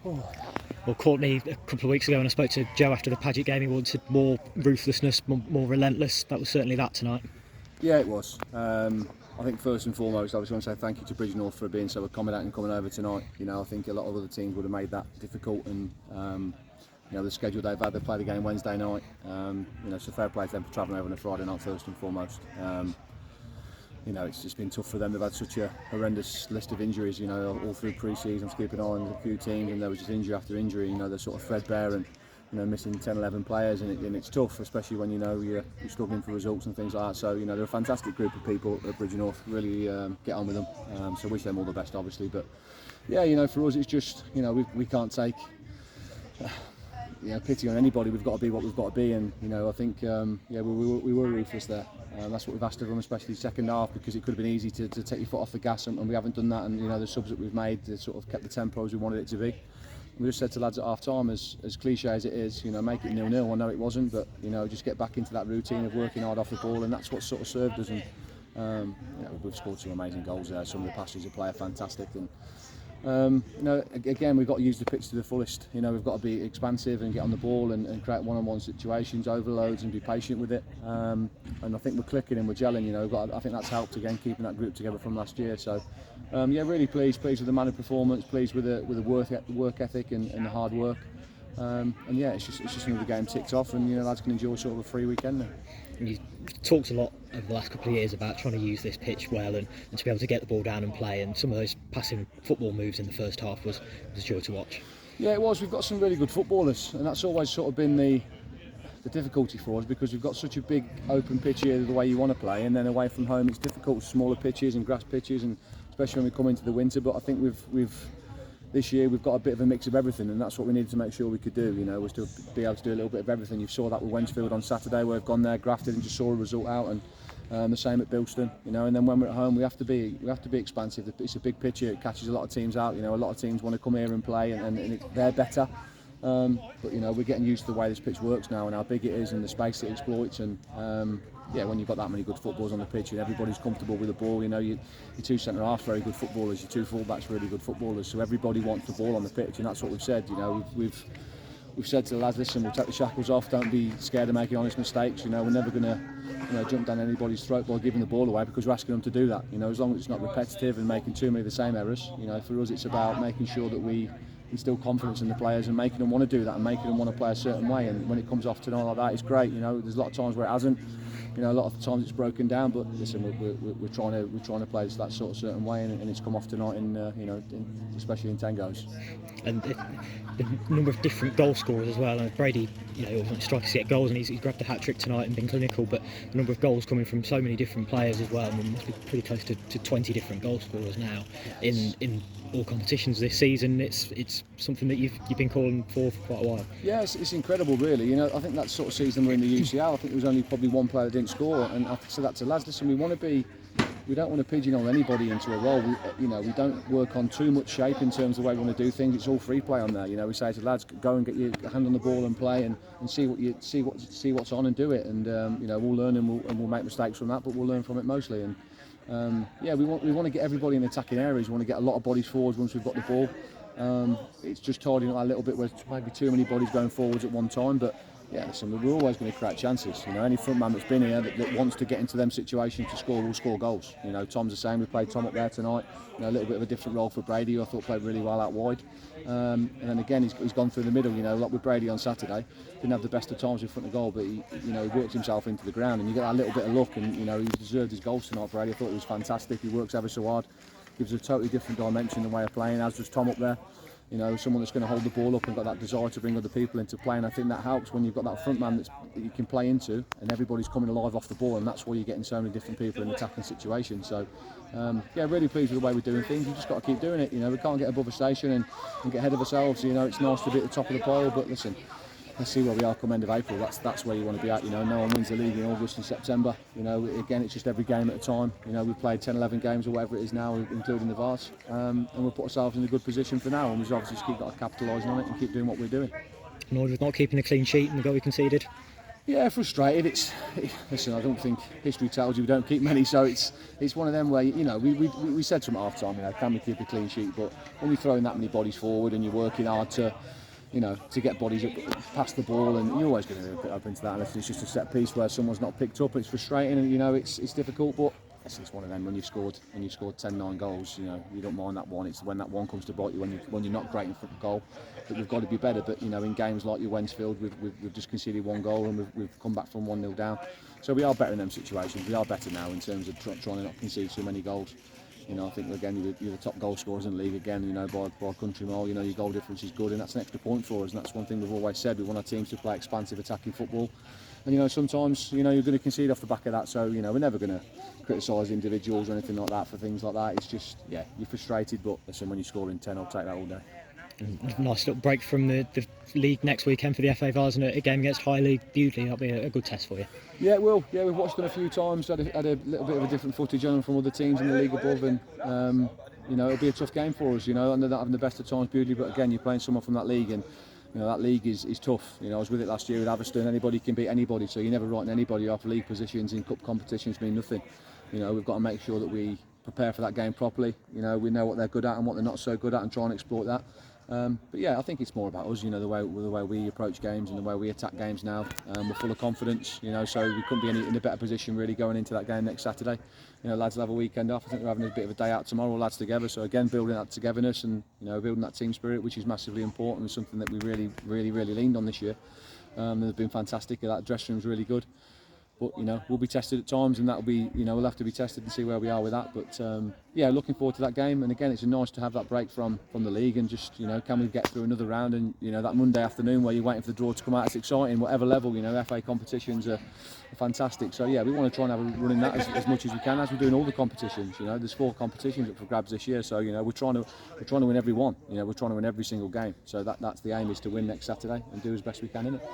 Well, Courtney, a couple of weeks ago when I spoke to Joe after the Paget game, he wanted more ruthlessness, more relentless. That was certainly that tonight. Yeah, it was. I think first and foremost, I just want to say thank you to Bridgnorth for being so accommodating and coming over tonight. I think a lot of other teams would have made that difficult, and the schedule they've had, they play the game Wednesday night. So fair play to them for travelling over on a Friday night first and foremost. It's just been tough for them. They've had such a horrendous list of injuries, all through pre-season. To keep an eye on a few teams, and there was just injury after injury. They're sort of threadbare and missing 10, 11 players, and it's tough, especially when you're struggling for results and things like that. So they're a fantastic group of people at Bridgnorth. Really get on with them. So wish them all the best, obviously. But yeah, for us, it's just we can't take pity on anybody. We've got to be what we've got to be, and I think we were ruthless there. That's what we've asked of them, especially second half, because it could have been easy to take your foot off the gas, and we haven't done that. And the subs that we've made, they sort of kept the tempo as we wanted it to be. We just said to lads at half time, as cliche as it is, make it 0-0. I know it wasn't, but just get back into that routine of working hard off the ball, and that's what sort of served us. And we've scored some amazing goals there. Some of the passes of play are fantastic, and again, we've got to use the pitch to the fullest. We've got to be expansive and get on the ball and create one-on-one situations, overloads, and be patient with it. And I think we're clicking and we're gelling. I think that's helped again, keeping that group together from last year. So really pleased with the manner performance, pleased with the work ethic and the hard work. It's just another game ticked off, and lads can enjoy sort of a free weekend now. You talked a lot over the last couple of years about trying to use this pitch well and to be able to get the ball down and play, and some of those passing football moves in the first half was a joy to watch. Yeah, it was. We've got some really good footballers, and that's always sort of been the difficulty for us, because we've got such a big open pitch here the way you want to play, and then away from home it's difficult, smaller pitches and grass pitches, and especially when we come into the winter. But I think this year we've got a bit of a mix of everything, and that's what we needed to make sure we could do, was to be able to do a little bit of everything. You saw that with Wednesfield on Saturday, where we've gone there, grafted, and just saw a result out, and the same at Bilston, and then when we're at home we have to be expansive. It's a big pitch here, it catches a lot of teams out. A lot of teams want to come here and play, and they're better. But we're getting used to the way this pitch works now, and how big it is and the space it exploits, and when you've got that many good footballers on the pitch and everybody's comfortable with the ball, your two centre halves very good footballers, your two full backs really good footballers, so everybody wants the ball on the pitch, and that's what we've said. We've said to the lads, listen, we'll take the shackles off, don't be scared of making honest mistakes. We're never going to jump down anybody's throat by giving the ball away, because we're asking them to do that. As long as it's not repetitive and making too many of the same errors. For us it's about making sure that we instill confidence in the players and making them want to do that and making them want to play a certain way. And when it comes off tonight like that, it's great. There's a lot of times where it hasn't. A lot of times it's broken down. But listen, we're trying to play that sort of certain way, and it's come off tonight especially in tangos. And the number of different goal scorers as well. And Brady, wasn't striking to get goals, and he's grabbed a hat trick tonight and been clinical. But the number of goals coming from so many different players as well. We must be pretty close to 20 different goal scorers now in all competitions this season. It's something that you've been calling for quite a while. Yeah, it's incredible, really. I think that sort of season we're in the UCL, I think there was only probably one player that didn't score, and I said that to lads. Listen, we don't want to pigeonhole anybody into a role. We don't work on too much shape in terms of the way we want to do things. It's all free play on there. We say to lads, go and get your hand on the ball and play, and see what's on and do it. And we'll learn and we'll make mistakes from that, but we'll learn from it mostly. And we want to get everybody in attacking areas. We want to get a lot of bodies forwards once we've got the ball. It's just tidying up a little bit where maybe too many bodies going forwards at one time, but yeah, listen, we're always going to create chances. Any front man that's been here that wants to get into them situations to score will score goals. Tom's the same. We played Tom up there tonight. A little bit of a different role for Brady, who I thought played really well out wide. And then again, he's gone through the middle. Like with Brady on Saturday, didn't have the best of times in front of goal, but he worked himself into the ground, and you get that little bit of luck. And he deserved his goals tonight. Brady, I thought it was fantastic. He works ever so hard, gives a totally different dimension, the way of playing, as does Tom up there. Someone that's going to hold the ball up and got that desire to bring other people into play, and I think that helps when you've got that front man that you can play into, and everybody's coming alive off the ball, and that's why you're getting so many different people in attacking situations. So, really pleased with the way we're doing things. We've just got to keep doing it. We can't get above a station and get ahead of ourselves. It's nice to be at the top of the pile, but listen, let's see where we are come end of April. That's where you want to be at. No one wins the league in August and September. Again, it's just every game at a time. We've played 10, 11 games or whatever it is now, including the Vars, and we'll put ourselves in a good position for now. And we've obviously just keep capitalising on it and keep doing what we're doing. Annoyed with not keeping a clean sheet and the goal we conceded? Yeah, frustrated. Listen, I don't think history tells you we don't keep many, so it's one of them where, you know, we said from half time, you know, can we keep a clean sheet? But when you're throwing that many bodies forward and you're working hard to, you know, to get bodies up past the ball, and you're always going to be up into that unless it's just a set piece where someone's not picked up. It's frustrating, and you know, it's difficult, but it's one of them when you've scored 10-9 goals, you know, you don't mind that one. It's when that one comes to bite you when you're not great in front of goal that we've got to be better. But you know, in games like your Wednesfield, we've just conceded 1 goal and we've come back from 1-0 down. So we are better in them situations. We are better now in terms of trying to not concede too many goals. You know, I think again you're the top goal scorers in the league again. You know, by a country mile. You know, your goal difference is good, and that's an extra point for us. And that's one thing we've always said. We want our teams to play expansive, attacking football. And you know, sometimes you know you're going to concede off the back of that. So you know, we're never going to criticise individuals or anything like that for things like that. It's just, yeah, you're frustrated. But listen, when you're scoring 10, I'll take that all day. Nice little break from the league next weekend for the FA Vase, and a game against High League Bewdley. That'll be a good test for you. Yeah, it will. Yeah, we've watched them a few times. Had a little bit of a different footage on them from other teams in the league above, and you know, it'll be a tough game for us. You know, and they're not having the best of times, Bewdley, but again, you're playing someone from that league, and you know that league is tough. You know, I was with it last year with Averstone. Anybody can beat anybody, so you're never writing anybody off. League positions in cup competitions mean nothing. You know, we've got to make sure that we prepare for that game properly. You know, we know what they're good at and what they're not so good at, and try and exploit that. But yeah, I think it's more about us, you know, the way we approach games and the way we attack games now. We're full of confidence, you know, so we couldn't be in a better position really going into that game next Saturday. You know, lads will have a weekend off. I think we're having a bit of a day out tomorrow, lads together. So again, building that togetherness and, you know, building that team spirit, which is massively important and something that we really leaned on this year. They've been fantastic. That dressing room's really good. But you know, we'll be tested at times, and that'll be, you know, we'll have to be tested and see where we are with that. But yeah, looking forward to that game. And again, it's nice to have that break from the league and just, you know, can we get through another round? And you know, that Monday afternoon where you're waiting for the draw to come out, it's exciting. Whatever level, you know, FA competitions are fantastic. So yeah, we want to try and have a run in that as much as we can, as we're doing all the competitions. You know, there's 4 competitions up for grabs this year. So you know, we're trying to win every one. You know, we're trying to win every single game. So that's the aim, is to win next Saturday and do as best we can in it.